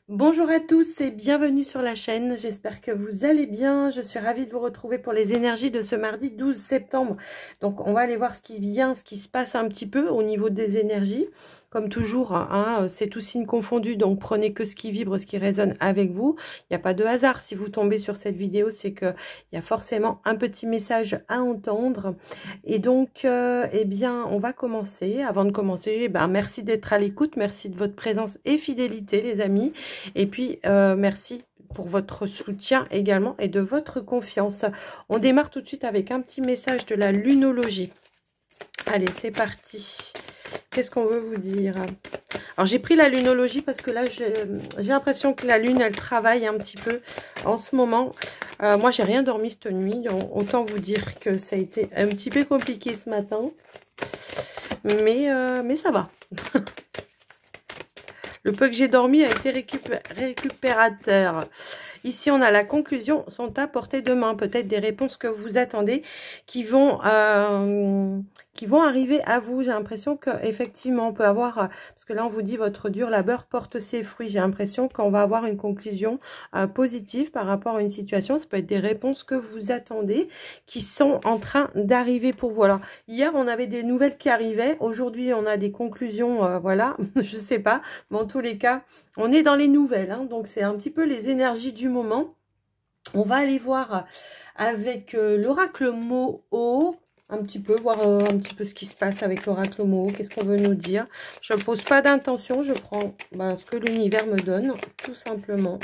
Bonjour à tous et bienvenue sur la chaîne, j'espère que vous allez bien. Je suis ravie de vous retrouver pour les énergies de ce mardi 12 septembre. Donc on va aller voir ce qui vient, ce qui se passe un petit peu au niveau des énergies. Comme toujours, hein, c'est tous signes confondus, donc prenez que ce qui vibre, ce qui résonne avec vous. Il n'y a pas de hasard. Si vous tombez sur cette vidéo, c'est qu'il y a forcément un petit message à entendre. Et donc, eh bien, on va commencer. Avant de commencer, merci d'être à l'écoute, merci de votre présence et fidélité, les amis. Et puis, merci pour votre soutien également et de votre confiance. On démarre tout de suite avec un petit message de la lunologie. Allez, c'est parti. Qu'est-ce qu'on veut vous dire? Alors, j'ai pris la lunologie parce que là, j'ai l'impression que la lune, elle travaille un petit peu en ce moment. Moi, j'ai rien dormi cette nuit. Donc autant vous dire que ça a été un petit peu compliqué ce matin. Mais ça va. Le peu que j'ai dormi a été récupérateur. Ici, on a la conclusion, sont à portée de main. Peut-être des réponses que vous attendez qui vont arriver à vous. J'ai l'impression qu'effectivement, on peut avoir, parce que là, on vous dit votre dur labeur porte ses fruits. J'ai l'impression qu'on va avoir une conclusion positive par rapport à une situation. Ça peut être des réponses que vous attendez qui sont en train d'arriver pour vous. Alors, hier, on avait des nouvelles qui arrivaient. Aujourd'hui, on a des conclusions, voilà, je sais pas. Mais en tous les cas, on est dans les nouvelles. Hein, donc, c'est un petit peu les énergies du moment. On va aller voir avec l'oracle Moho, un petit peu, voir un petit peu ce qui se passe avec l'oracle Moho, qu'est-ce qu'on veut nous dire. Je ne pose pas d'intention, je prends ce que l'univers me donne, tout simplement.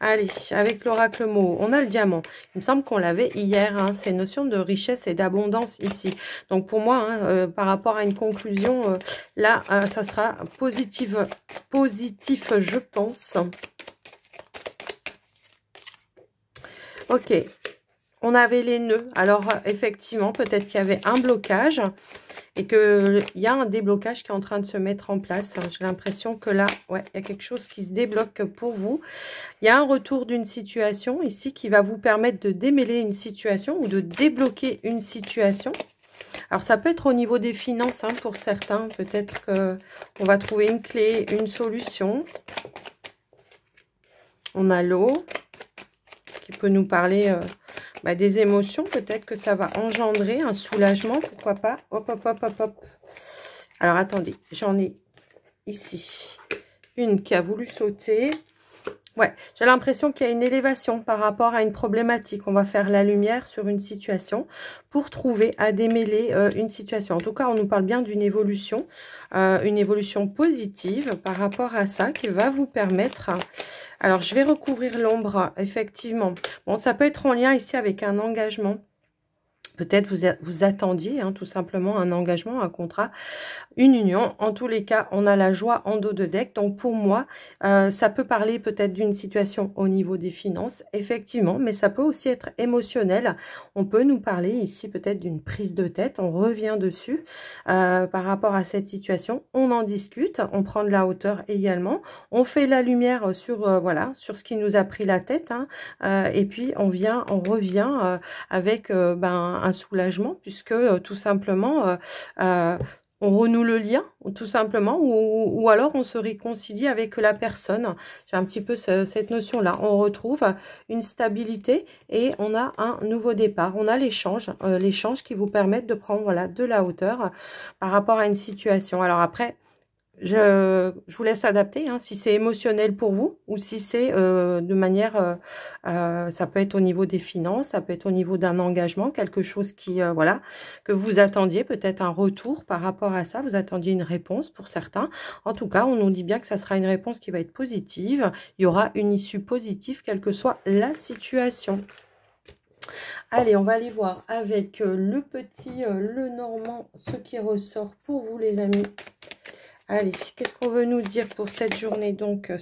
Allez, avec l'oracle Moho, on a le diamant. Il me semble qu'on l'avait hier, hein, c'est une notion de richesse et d'abondance ici. Donc pour moi, hein, par rapport à une conclusion, là, ça sera positif, je pense. Ok, on avait les nœuds. Alors, effectivement, peut-être qu'il y avait un blocage et qu'il y a un déblocage qui est en train de se mettre en place. J'ai l'impression que là, ouais, il y a quelque chose qui se débloque pour vous. Il y a un retour d'une situation ici qui va vous permettre de démêler une situation ou de débloquer une situation. Alors, ça peut être au niveau des finances, hein, pour certains. Peut-être qu'on va trouver une clé, une solution. On a l'eau qui peut nous parler des émotions. Peut-être que ça va engendrer un soulagement, pourquoi pas. Hop, hop, hop, hop, hop. Alors, attendez, j'en ai ici une qui a voulu sauter. Ouais, j'ai l'impression qu'il y a une élévation par rapport à une problématique. On va faire la lumière sur une situation pour trouver à démêler une situation. En tout cas, on nous parle bien d'une évolution positive par rapport à ça qui va vous permettre... Alors, je vais recouvrir l'ombre, effectivement. Bon, ça peut être en lien ici avec un engagement. Peut-être vous attendiez tout simplement un engagement, un contrat, une union. En tous les cas, on a la joie en dos de deck. Donc pour moi, ça peut parler peut-être d'une situation au niveau des finances, effectivement, mais ça peut aussi être émotionnel. On peut nous parler ici peut-être d'une prise de tête. On revient dessus par rapport à cette situation. On en discute, on prend de la hauteur également. On fait la lumière sur voilà, sur ce qui nous a pris la tête. Et puis on revient avec un soulagement puisque tout simplement on renoue le lien tout simplement ou alors on se réconcilie avec la personne. J'ai un petit peu cette notion là, on retrouve une stabilité et on a un nouveau départ, on a l'échange qui vous permettent de prendre voilà, de la hauteur par rapport à une situation. Alors après, je vous laisse adapter, hein, si c'est émotionnel pour vous ou si c'est de manière, ça peut être au niveau des finances, ça peut être au niveau d'un engagement, quelque chose qui, voilà, que vous attendiez, peut-être un retour par rapport à ça, vous attendiez une réponse pour certains. En tout cas, on nous dit bien que ça sera une réponse qui va être positive, il y aura une issue positive, quelle que soit la situation. Allez, on va aller voir avec le petit, le normand, ce qui ressort pour vous les amis. Allez, qu'est-ce qu'on veut nous dire pour cette journée? Donc,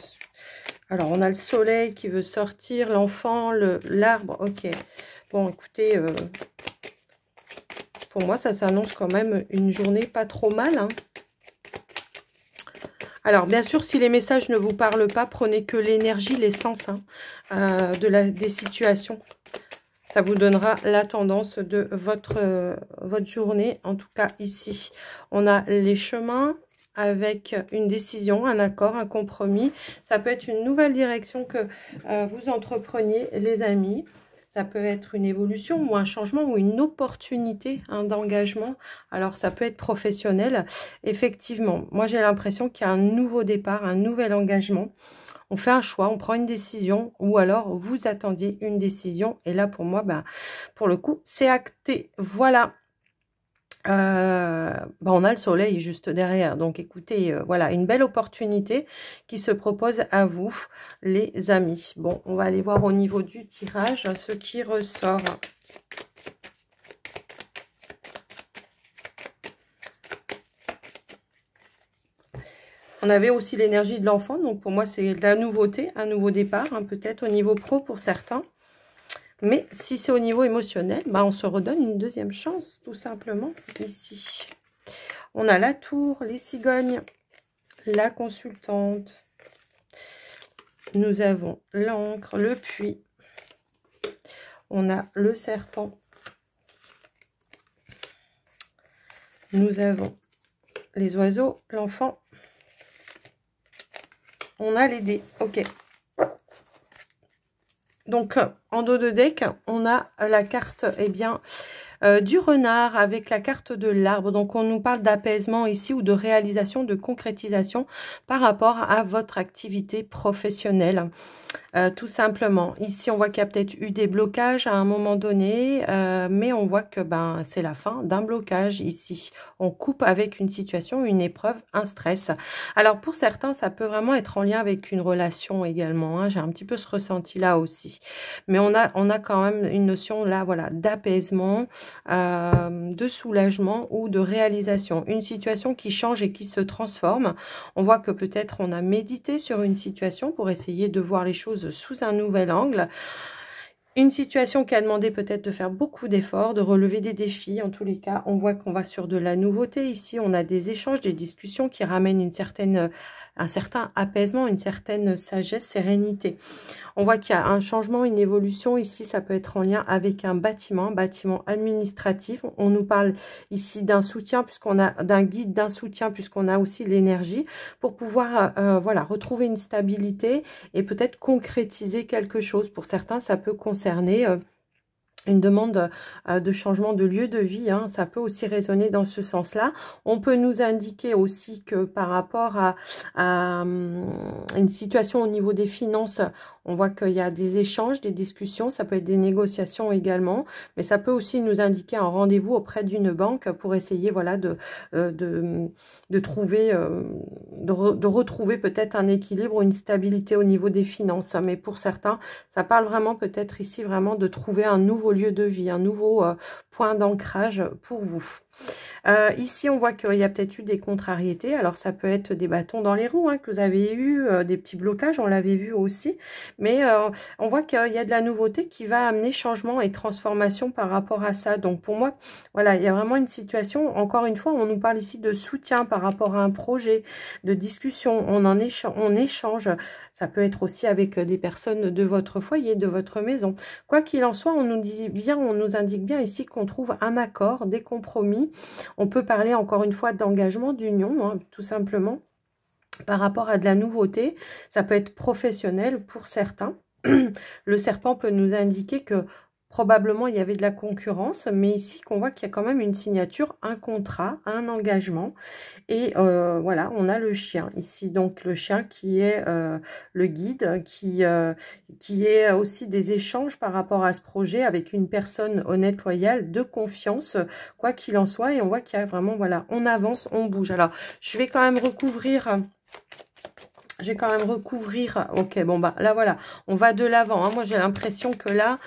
alors, on a le soleil qui veut sortir, l'enfant, l'arbre, ok. Bon, écoutez, pour moi, ça s'annonce quand même une journée pas trop mal. Hein. Alors, bien sûr, si les messages ne vous parlent pas, prenez que l'énergie, l'essence des situations. Ça vous donnera la tendance de votre journée. En tout cas, ici, on a les chemins. avec une décision, un accord, un compromis. Ça peut être une nouvelle direction que vous entrepreniez, les amis. Ça peut être une évolution ou un changement ou une opportunité d'engagement. Alors, ça peut être professionnel. Effectivement, moi, j'ai l'impression qu'il y a un nouveau départ, un nouvel engagement. On fait un choix, on prend une décision ou alors vous attendiez une décision. Et là, pour moi, ben, pour le coup, c'est acté. Voilà. On a le soleil juste derrière. Donc, écoutez, voilà, une belle opportunité qui se propose à vous, les amis. Bon, on va aller voir au niveau du tirage ce qui ressort. On avait aussi l'énergie de l'enfant, donc pour moi, c'est de la nouveauté, un nouveau départ, peut-être au niveau pro pour certains. Mais si c'est au niveau émotionnel, bah, on se redonne une deuxième chance, tout simplement, ici. On a la tour, les cigognes, la consultante. Nous avons l'encre, le puits. On a le serpent. Nous avons les oiseaux, l'enfant. On a les dés, ok. Donc, en dos de deck, on a la carte, eh bien, du renard avec la carte de l'arbre. Donc, on nous parle d'apaisement ici ou de réalisation, de concrétisation par rapport à votre activité professionnelle. Tout simplement. Ici, on voit qu'il y a peut-être eu des blocages à un moment donné, mais on voit que ben, c'est la fin d'un blocage ici. On coupe avec une situation, une épreuve, un stress. Alors, pour certains, ça peut vraiment être en lien avec une relation également. J'ai un petit peu ce ressenti-là aussi. Mais on a quand même une notion là, voilà, d'apaisement, de soulagement ou de réalisation. Une situation qui change et qui se transforme. On voit que peut-être on a médité sur une situation pour essayer de voir les choses sous un nouvel angle. Une situation qui a demandé peut-être de faire beaucoup d'efforts, de relever des défis. En tous les cas, on voit qu'on va sur de la nouveauté. Ici, on a des échanges, des discussions qui ramènent un certain apaisement, une certaine sagesse, sérénité. On voit qu'il y a un changement, une évolution. Ici, ça peut être en lien avec un bâtiment administratif. On nous parle ici d'un soutien, puisqu'on a d'un guide, d'un soutien, puisqu'on a aussi l'énergie, pour pouvoir voilà, retrouver une stabilité et peut-être concrétiser quelque chose. Pour certains, ça peut concerner une demande de changement de lieu de vie, ça peut aussi résonner dans ce sens-là. On peut nous indiquer aussi que par rapport à une situation au niveau des finances, on voit qu'il y a des échanges, des discussions, ça peut être des négociations également, mais ça peut aussi nous indiquer un rendez-vous auprès d'une banque pour essayer voilà, de trouver, de retrouver peut-être un équilibre ou une stabilité au niveau des finances. Mais pour certains, ça parle vraiment peut-être ici vraiment de trouver un nouveau lieu de vie, un nouveau point d'ancrage pour vous. Ici, on voit qu'il y a peut-être eu des contrariétés. Alors, ça peut être des bâtons dans les roues que vous avez eu, des petits blocages, on l'avait vu aussi. Mais on voit qu'il y a de la nouveauté qui va amener changement et transformation par rapport à ça. Donc, pour moi, voilà, il y a vraiment une situation. Encore une fois, on nous parle ici de soutien par rapport à un projet, de discussion. On échange. Ça peut être aussi avec des personnes de votre foyer, de votre maison. Quoi qu'il en soit, on nous indique bien ici qu'on trouve un accord, des compromis. On peut parler encore une fois d'engagement, d'union, tout simplement, par rapport à de la nouveauté. Ça peut être professionnel pour certains. Le serpent peut nous indiquer que probablement il y avait de la concurrence, mais ici qu'on voit qu'il y a quand même une signature, un contrat, un engagement. Et voilà, on a le chien ici, donc le chien qui est le guide, qui est aussi des échanges par rapport à ce projet avec une personne honnête, loyale, de confiance, quoi qu'il en soit. Et on voit qu'il y a vraiment, voilà, on avance, on bouge. Alors, je vais quand même recouvrir... ok, bon bah là voilà, on va de l'avant. Moi j'ai l'impression que là,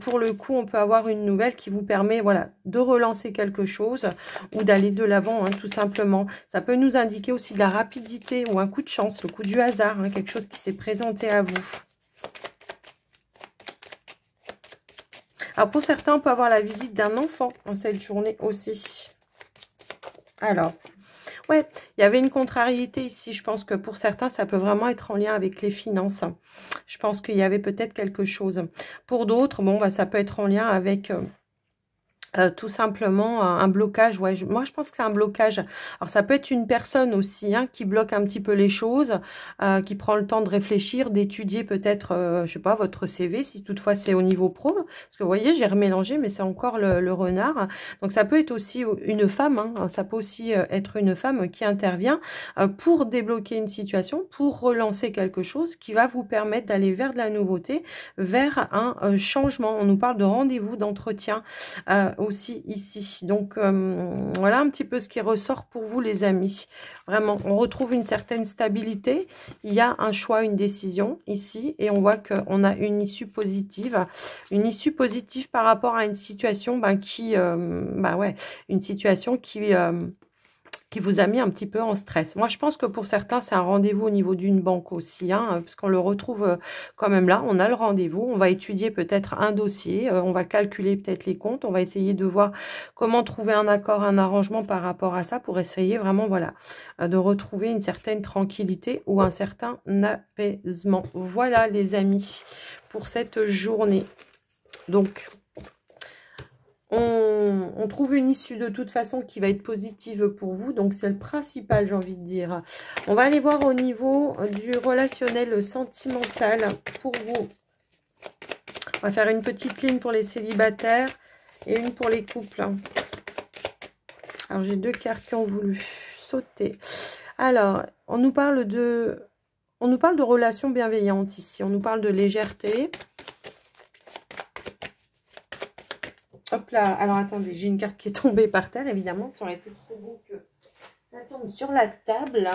pour le coup, on peut avoir une nouvelle qui vous permet, voilà, de relancer quelque chose ou d'aller de l'avant, tout simplement. Ça peut nous indiquer aussi de la rapidité ou un coup de chance, le coup du hasard, quelque chose qui s'est présenté à vous. Alors pour certains, on peut avoir la visite d'un enfant en cette journée aussi. Alors... ouais, il y avait une contrariété ici. Je pense que pour certains, ça peut vraiment être en lien avec les finances. Je pense qu'il y avait peut-être quelque chose. Pour d'autres, bon, bah, ça peut être en lien avec Tout simplement un blocage, ouais, moi je pense que c'est un blocage. Alors ça peut être une personne aussi hein, qui bloque un petit peu les choses, qui prend le temps de réfléchir, d'étudier peut-être, je sais pas, votre CV, si toutefois c'est au niveau pro. Parce que vous voyez, j'ai remélangé, mais c'est encore le renard. Donc ça peut être aussi une femme, hein, ça peut aussi être une femme qui intervient pour débloquer une situation, pour relancer quelque chose qui va vous permettre d'aller vers de la nouveauté, vers un changement. On nous parle de rendez-vous, d'entretien. Aussi ici. Donc, voilà un petit peu ce qui ressort pour vous, les amis. Vraiment, on retrouve une certaine stabilité. Il y a un choix, une décision ici. Et on voit qu'on a une issue positive. Une issue positive par rapport à une situation une situation qui vous a mis un petit peu en stress. Moi, je pense que pour certains, c'est un rendez-vous au niveau d'une banque aussi, hein, parce qu'on le retrouve quand même là. On a le rendez-vous, on va étudier peut-être un dossier, on va calculer peut-être les comptes, on va essayer de voir comment trouver un accord, un arrangement par rapport à ça pour essayer vraiment, voilà, de retrouver une certaine tranquillité ou un certain apaisement. Voilà, les amis, pour cette journée. Donc, on trouve une issue de toute façon qui va être positive pour vous. Donc, c'est le principal, j'ai envie de dire. On va aller voir au niveau du relationnel sentimental pour vous. On va faire une petite ligne pour les célibataires et une pour les couples. Alors, j'ai deux cartes qui ont voulu sauter. Alors, on nous parle de relations bienveillantes ici. On nous parle de légèreté. Hop là, alors attendez, j'ai une carte qui est tombée par terre, évidemment. Ça aurait été trop beau que ça tombe sur la table.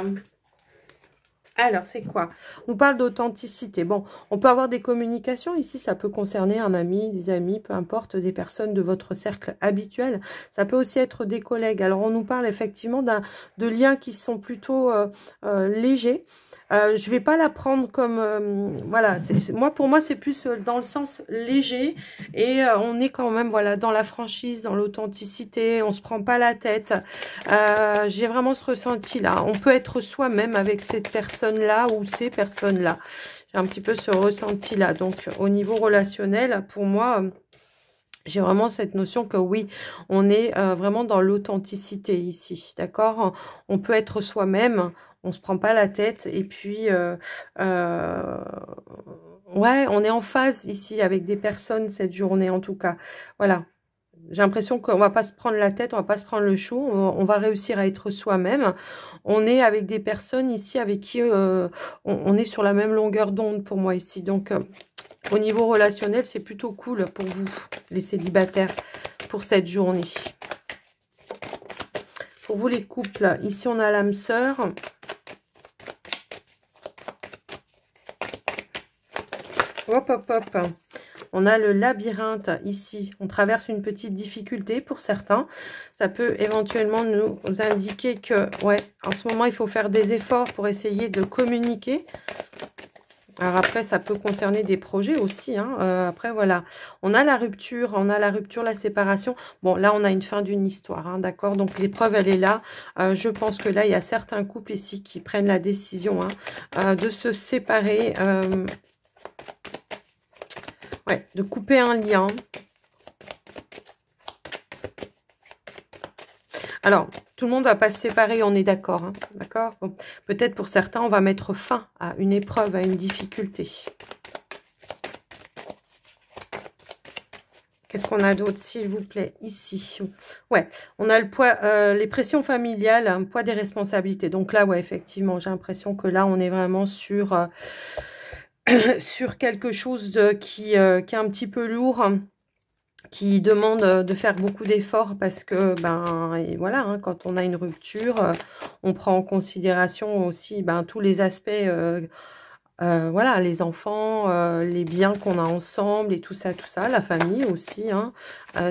Alors, c'est quoi? On nous parle d'authenticité. Bon, on peut avoir des communications. Ici, ça peut concerner un ami, des amis, peu importe, des personnes de votre cercle habituel. Ça peut aussi être des collègues. Alors, on nous parle effectivement de liens qui sont plutôt légers. Je vais pas la prendre comme voilà, pour moi c'est plus dans le sens léger et on est quand même voilà dans la franchise, dans l'authenticité, on se prend pas la tête. J'ai vraiment ce ressenti là. On peut être soi-même avec cette personne là ou ces personnes là. J'ai un petit peu ce ressenti là. Donc au niveau relationnel, pour moi j'ai vraiment cette notion que oui, on est vraiment dans l'authenticité ici, d'accord? On peut être soi-même, on se prend pas la tête et puis ouais, on est en phase ici avec des personnes cette journée en tout cas. Voilà. J'ai l'impression qu'on va pas se prendre la tête, on va pas se prendre le chou, on va réussir à être soi-même. On est avec des personnes ici avec qui on est sur la même longueur d'onde pour moi ici. Donc, au niveau relationnel, c'est plutôt cool pour vous, les célibataires, pour cette journée. Pour vous, les couples, ici, on a l'âme sœur. Hop, hop, hop. On a le labyrinthe ici. On traverse une petite difficulté pour certains. Ça peut éventuellement nous indiquer que, ouais, en ce moment, il faut faire des efforts pour essayer de communiquer. Alors après, ça peut concerner des projets aussi. Hein. Après, voilà. On a la rupture, la séparation. Bon, là, on a une fin d'une histoire, hein, d'accord? Donc, l'épreuve, elle est là. Je pense que là, il y a certains couples ici qui prennent la décision de se séparer. Ouais, de couper un lien. Alors, tout le monde ne va pas se séparer, on est d'accord. Hein, d'accord, bon, peut-être pour certains, on va mettre fin à une épreuve, à une difficulté. Qu'est-ce qu'on a d'autre, s'il vous plaît, ici? Ouais, on a le poids, les pressions familiales, un poids des responsabilités. Donc là, ouais, effectivement, j'ai l'impression que là, on est vraiment sur, sur quelque chose qui est un petit peu lourd, hein, qui demande de faire beaucoup d'efforts parce que, ben, et voilà, hein, quand on a une rupture, on prend en considération aussi tous les aspects, voilà, les enfants, les biens qu'on a ensemble et tout ça, la famille aussi, hein,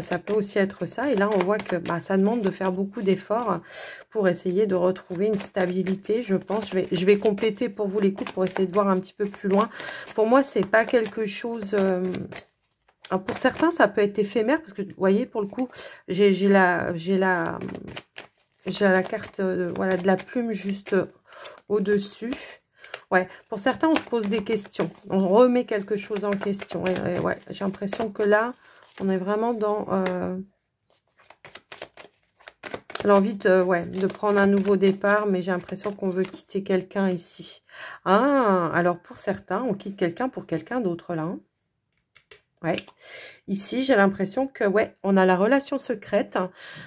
ça peut aussi être ça. Et là, on voit que ça demande de faire beaucoup d'efforts pour essayer de retrouver une stabilité, je pense. Je vais compléter pour vous les couples pour essayer de voir un petit peu plus loin. Pour moi, c'est pas quelque chose... alors pour certains, ça peut être éphémère parce que, vous voyez, pour le coup, j'ai la carte voilà, de la plume juste au-dessus. Ouais, pour certains, on se pose des questions. On remet quelque chose en question. Ouais, j'ai l'impression que là, on est vraiment dans L'envie de, ouais, de prendre un nouveau départ, mais j'ai l'impression qu'on veut quitter quelqu'un ici. Ah, alors pour certains, on quitte quelqu'un pour quelqu'un d'autre là. Hein. Ouais. Ici, j'ai l'impression que, ouais, on a la relation secrète.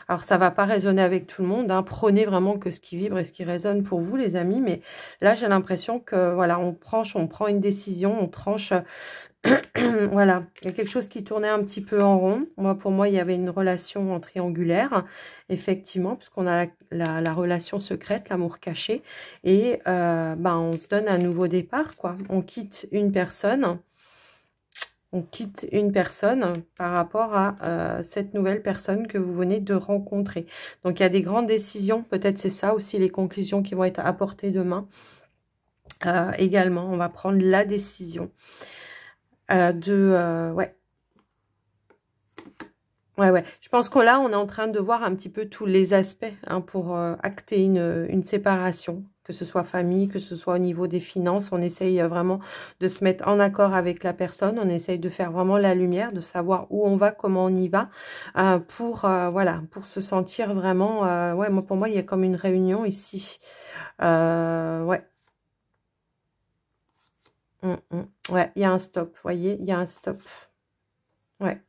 Alors, ça va pas résonner avec tout le monde. Hein. Prenez vraiment que ce qui vibre et ce qui résonne pour vous, les amis. Mais là, j'ai l'impression que, voilà, on prend une décision, on tranche. Voilà, il y a quelque chose qui tournait un petit peu en rond. Pour moi, il y avait une relation en triangulaire, effectivement, puisqu'on a la relation secrète, l'amour caché. Et on se donne un nouveau départ, quoi. On quitte une personne. On quitte une personne par rapport à cette nouvelle personne que vous venez de rencontrer. Donc, il y a des grandes décisions. Peut-être c'est ça aussi les conclusions qui vont être apportées demain. Également, on va prendre la décision ouais. Ouais. Je pense que là, on est en train de voir un petit peu tous les aspects hein, pour acter une séparation, que ce soit famille, que ce soit au niveau des finances. On essaye vraiment de se mettre en accord avec la personne. On essaye de faire vraiment la lumière, de savoir où on va, comment on y va, voilà, pour se sentir vraiment... ouais, pour moi, il y a comme une réunion ici. Ouais. Ouais, il y a un stop, vous voyez, il y a un stop. Ouais.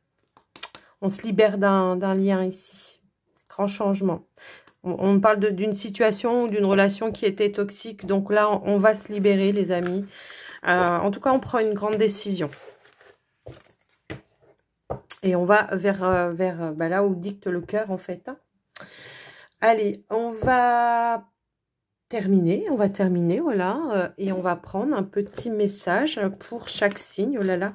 On se libère d'un lien ici. Grand changement. On parle d'une situation ou d'une relation qui était toxique. Donc là, on va se libérer, les amis. En tout cas, on prend une grande décision. Et on va vers là où dicte le cœur, en fait. Hein. Allez, on va terminer, voilà. Et on va prendre un petit message pour chaque signe. Oh là là.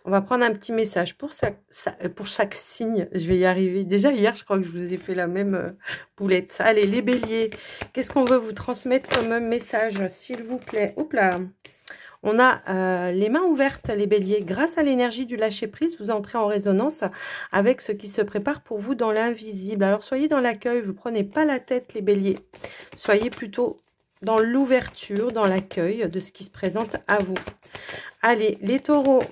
On va prendre un petit message pour chaque signe. Je vais y arriver. Déjà, hier, je crois que je vous ai fait la même boulette. Allez, les béliers, qu'est-ce qu'on veut vous transmettre comme message, s'il vous plaît? Hop là. On a les mains ouvertes, les béliers. Grâce à l'énergie du lâcher-prise, vous entrez en résonance avec ce qui se prépare pour vous dans l'invisible. Alors, soyez dans l'accueil. Vous ne prenez pas la tête, les béliers. Soyez plutôt dans l'ouverture, dans l'accueil de ce qui se présente à vous. Allez, les taureaux.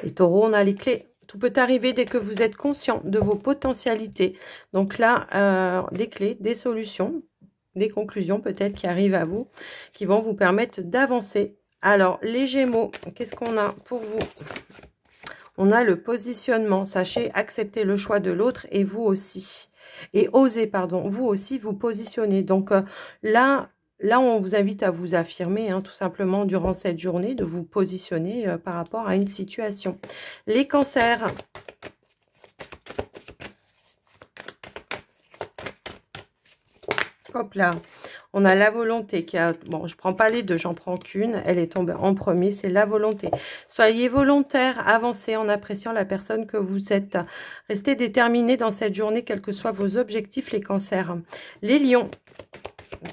Les taureaux, on a les clés. Tout peut arriver dès que vous êtes conscient de vos potentialités. Donc là, des clés, des solutions, des conclusions peut-être qui arrivent à vous, qui vont vous permettre d'avancer. Alors, les Gémeaux, qu'est-ce qu'on a pour vous? On a le positionnement. Sachez accepter le choix de l'autre et vous aussi. Et osez, pardon, vous aussi vous positionner. Donc là, on vous invite à vous affirmer, hein, tout simplement, durant cette journée, de vous positionner par rapport à une situation. Les cancers. Hop là. On a la volonté qui a... Bon, je ne prends pas les deux, j'en prends qu'une. Elle est tombée en premier, c'est la volonté. Soyez volontaire, avancez en appréciant la personne que vous êtes. Restez déterminé dans cette journée, quels que soient vos objectifs, les cancers. Les lions.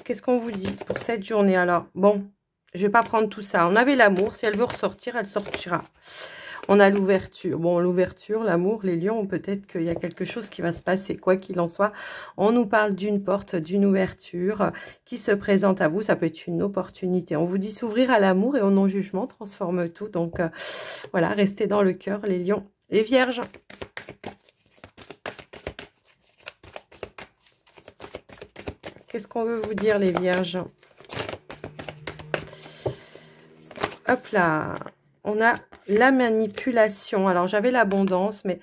Qu'est-ce qu'on vous dit pour cette journée? Alors, bon, je ne vais pas prendre tout ça. On avait l'amour. Si elle veut ressortir, elle sortira. On a l'ouverture. Bon, l'ouverture, l'amour, les lions, peut-être qu'il y a quelque chose qui va se passer. Quoi qu'il en soit, on nous parle d'une porte, d'une ouverture qui se présente à vous. Ça peut être une opportunité. On vous dit s'ouvrir à l'amour et au non-jugement transforme tout. Donc, voilà, restez dans le cœur, les lions. Les vierges. Qu'est-ce qu'on veut vous dire, les vierges? Hop là. On a la manipulation. Alors, j'avais l'abondance, mais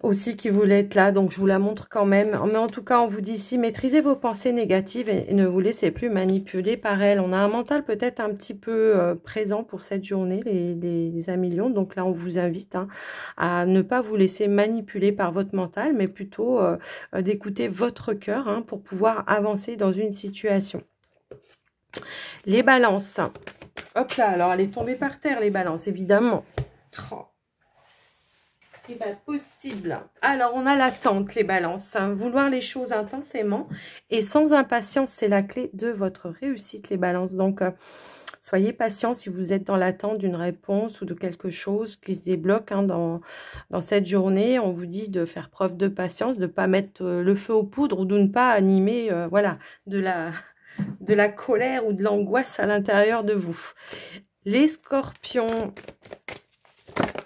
aussi qui voulait être là. Donc, je vous la montre quand même. Mais en tout cas, on vous dit ici, maîtrisez vos pensées négatives et ne vous laissez plus manipuler par elles. On a un mental peut-être un petit peu présent pour cette journée, les amis lions. Donc là, on vous invite hein, à ne pas vous laisser manipuler par votre mental, mais plutôt d'écouter votre cœur hein, pour pouvoir avancer dans une situation. Les balances. Hop là, alors elle est tombée par terre, les balances, évidemment. Oh. C'est pas possible. Alors, on a l'attente, les balances. Hein. Vouloir les choses intensément et sans impatience, c'est la clé de votre réussite, les balances. Donc, soyez patients si vous êtes dans l'attente d'une réponse ou de quelque chose qui se débloque hein, dans cette journée. On vous dit de faire preuve de patience, de ne pas mettre le feu aux poudres ou de ne pas animer voilà, de la colère ou de l'angoisse à l'intérieur de vous. Les scorpions.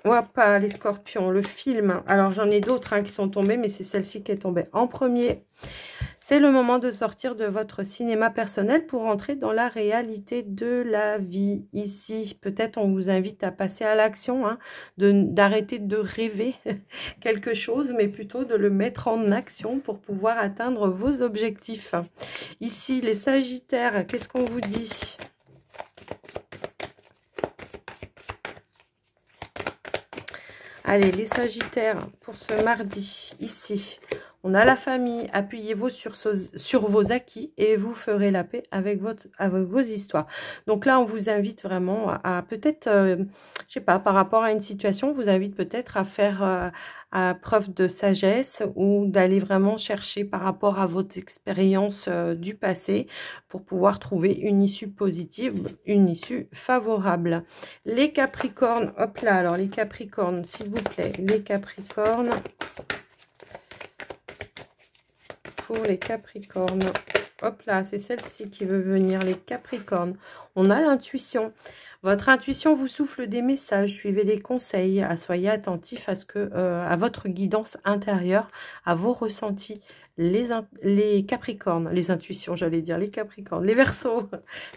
Hop, les scorpions, le film. Alors, j'en ai d'autres qui sont tombés, mais c'est celle-ci qui est tombée en premier. C'est le moment de sortir de votre cinéma personnel pour entrer dans la réalité de la vie. Ici, peut-être on vous invite à passer à l'action, hein, d'arrêter de rêver quelque chose, mais plutôt de le mettre en action pour pouvoir atteindre vos objectifs. Ici, les Sagittaires, qu'est-ce qu'on vous dit ? Allez, les Sagittaires, pour ce mardi, ici, on a la famille. Appuyez-vous sur vos acquis et vous ferez la paix avec vos histoires. Donc là, on vous invite vraiment à peut-être, je sais pas, par rapport à une situation, on vous invite peut-être à faire à preuve de sagesse ou d'aller vraiment chercher par rapport à votre expérience du passé pour pouvoir trouver une issue positive, une issue favorable. Les Capricornes, hop là, alors les Capricornes, s'il vous plaît, les Capricornes. Pour les Capricornes, hop là, c'est celle-ci qui veut venir, les Capricornes. On a l'intuition. Votre intuition vous souffle des messages, suivez les conseils, soyez attentifs à votre guidance intérieure, à vos ressentis. Les Capricornes, les intuitions, j'allais dire, les Capricornes, les Verseaux.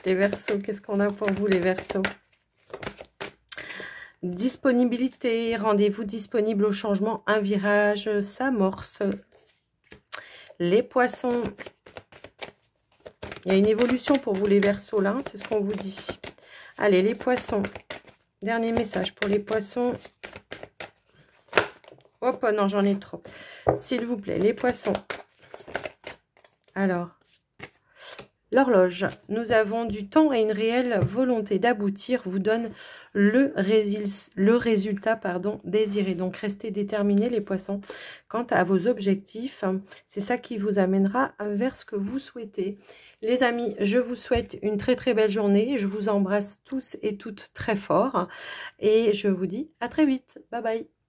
Les Verseaux, qu'est-ce qu'on a pour vous, les Verseaux? Disponibilité, rendez-vous disponible au changement, un virage s'amorce. Les Poissons, il y a une évolution pour vous, les Verseaux, là, c'est ce qu'on vous dit. Allez, les Poissons, dernier message pour les Poissons. Hop, non, j'en ai trop. S'il vous plaît, les Poissons. Alors, l'horloge, nous avons du temps et une réelle volonté d'aboutir vous donne le résultat désiré. Donc, restez déterminés, les Poissons, quant à vos objectifs. C'est ça qui vous amènera vers ce que vous souhaitez. Les amis, je vous souhaite une très très belle journée. Je vous embrasse tous et toutes très fort. Et je vous dis à très vite. Bye bye.